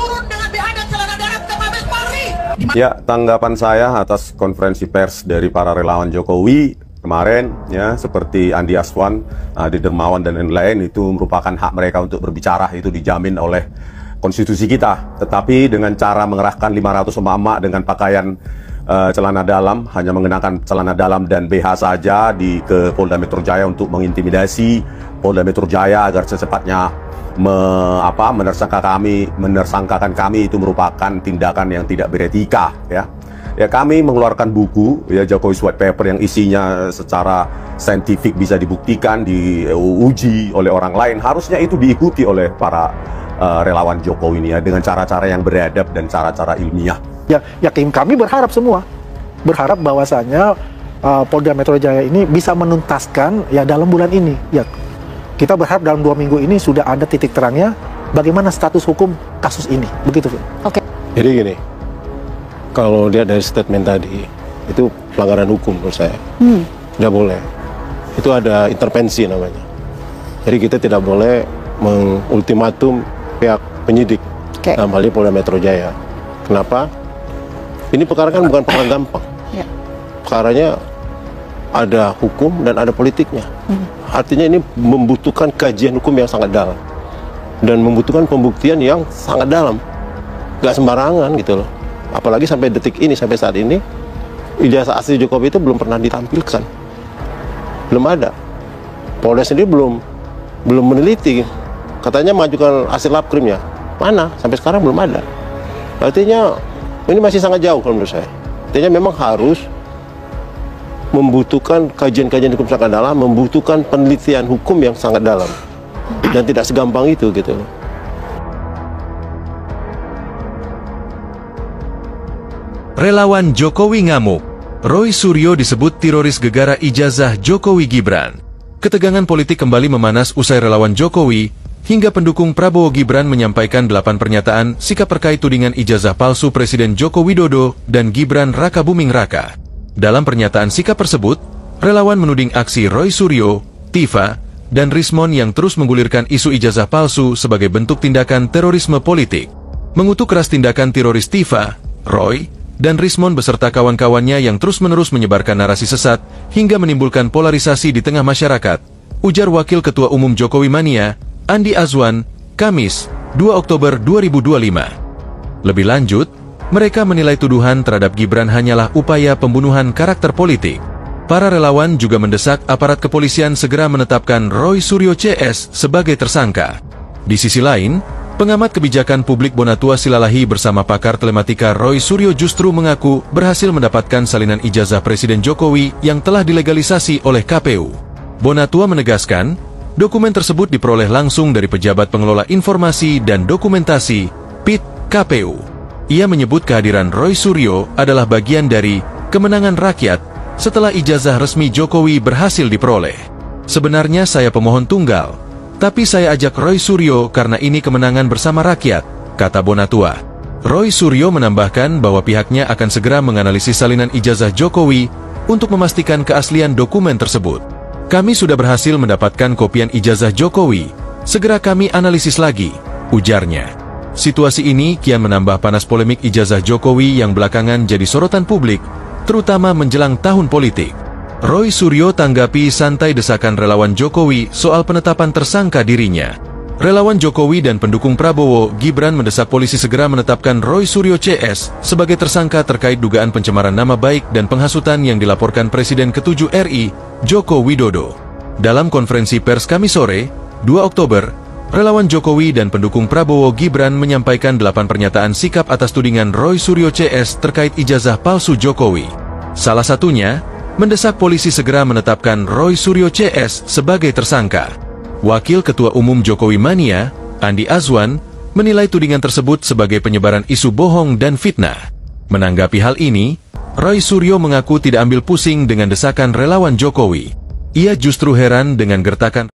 turun dengan BH dan celana dalam ke Mabes Polri. Ya, tanggapan saya atas konferensi pers dari para relawan Jokowi kemarin, ya, seperti Andi Aswan, Adi Dermawan, dan lain-lain, itu merupakan hak mereka untuk berbicara, itu dijamin oleh konstitusi kita. Tetapi dengan cara mengerahkan 500 emak-emak dengan pakaian celana dalam, hanya mengenakan celana dalam dan BH saja ke Polda Metro Jaya untuk mengintimidasi Polda Metro Jaya agar secepatnya menersangkakan kami, itu merupakan tindakan yang tidak beretika, ya. Ya, kami mengeluarkan buku, ya, Jokowi's White Paper, yang isinya secara saintifik bisa dibuktikan, diuji oleh orang lain. Harusnya itu diikuti oleh para relawan Jokowi ini, ya, dengan cara-cara yang beradab dan cara-cara ilmiah. Ya, kami berharap bahwasanya Polda Metro Jaya ini bisa menuntaskan ya dalam bulan ini. Ya, kita berharap dalam 2 minggu ini sudah ada titik terangnya bagaimana status hukum kasus ini. Begitu, Vin. Oke. Jadi gini, kalau lihat dari statement tadi, itu pelanggaran hukum menurut saya. Tidak boleh. Itu ada intervensi namanya. Jadi kita tidak boleh mengultimatum pihak penyidik, dalam hal ini Polda Metro Jaya. Kenapa? Ini perkara kan bukan perkara gampang. Ya. Perkaranya ada hukum dan ada politiknya. Artinya ini membutuhkan kajian hukum yang sangat dalam. Dan membutuhkan pembuktian yang sangat dalam. Gak sembarangan gitu loh. Apalagi sampai detik ini, sampai saat ini, ijazah asli Jokowi itu belum pernah ditampilkan. Belum ada. Polda sendiri belum meneliti. Katanya mengajukan hasil labkrimnya. Mana? Sampai sekarang belum ada. Artinya ini masih sangat jauh kalau menurut saya. Artinya memang harus membutuhkan kajian-kajian hukum sangat dalam, membutuhkan penelitian hukum yang sangat dalam. Dan tidak segampang itu gitu. Relawan Jokowi ngamuk. Roy Suryo disebut teroris gegara ijazah Jokowi Gibran. Ketegangan politik kembali memanas usai relawan Jokowi hingga pendukung Prabowo Gibran menyampaikan 8 pernyataan sikap terkait tudingan ijazah palsu Presiden Joko Widodo dan Gibran Raka Buming Raka. Dalam pernyataan sikap tersebut, relawan menuding aksi Roy Suryo, Tifa, dan Rismon yang terus menggulirkan isu ijazah palsu sebagai bentuk tindakan terorisme politik. Mengutuk keras tindakan teroris Tifa, Roy, dan Rismon beserta kawan-kawannya yang terus-menerus menyebarkan narasi sesat hingga menimbulkan polarisasi di tengah masyarakat, ujar Wakil Ketua Umum Jokowi Mania, Andi Azwan, Kamis, 2 Oktober 2025. Lebih lanjut, mereka menilai tuduhan terhadap Gibran hanyalah upaya pembunuhan karakter politik. Para relawan juga mendesak aparat kepolisian segera menetapkan Roy Suryo CS sebagai tersangka. Di sisi lain, pengamat kebijakan publik Bonatua Silalahi bersama pakar telematika Roy Suryo justru mengaku berhasil mendapatkan salinan ijazah Presiden Jokowi yang telah dilegalisasi oleh KPU. Bonatua menegaskan, dokumen tersebut diperoleh langsung dari Pejabat Pengelola Informasi dan Dokumentasi, PIT, KPU. Ia menyebut kehadiran Roy Suryo adalah bagian dari kemenangan rakyat setelah ijazah resmi Jokowi berhasil diperoleh. Sebenarnya saya pemohon tunggal, tapi saya ajak Roy Suryo karena ini kemenangan bersama rakyat, kata Bonatua. Roy Suryo menambahkan bahwa pihaknya akan segera menganalisis salinan ijazah Jokowi untuk memastikan keaslian dokumen tersebut. Kami sudah berhasil mendapatkan kopian ijazah Jokowi, segera kami analisis lagi, ujarnya. Situasi ini kian menambah panas polemik ijazah Jokowi yang belakangan jadi sorotan publik, terutama menjelang tahun politik. Roy Suryo tanggapi santai desakan relawan Jokowi soal penetapan tersangka dirinya. Relawan Jokowi dan pendukung Prabowo Gibran mendesak polisi segera menetapkan Roy Suryo CS sebagai tersangka terkait dugaan pencemaran nama baik dan penghasutan yang dilaporkan Presiden ke-7 RI, Joko Widodo. Dalam konferensi pers Kamis sore, 2 Oktober, relawan Jokowi dan pendukung Prabowo Gibran menyampaikan 8 pernyataan sikap atas tudingan Roy Suryo CS terkait ijazah palsu Jokowi. Salah satunya, mendesak polisi segera menetapkan Roy Suryo CS sebagai tersangka. Wakil Ketua Umum Jokowi Mania, Andi Azwan, menilai tudingan tersebut sebagai penyebaran isu bohong dan fitnah. Menanggapi hal ini, Roy Suryo mengaku tidak ambil pusing dengan desakan relawan Jokowi. Ia justru heran dengan gertakan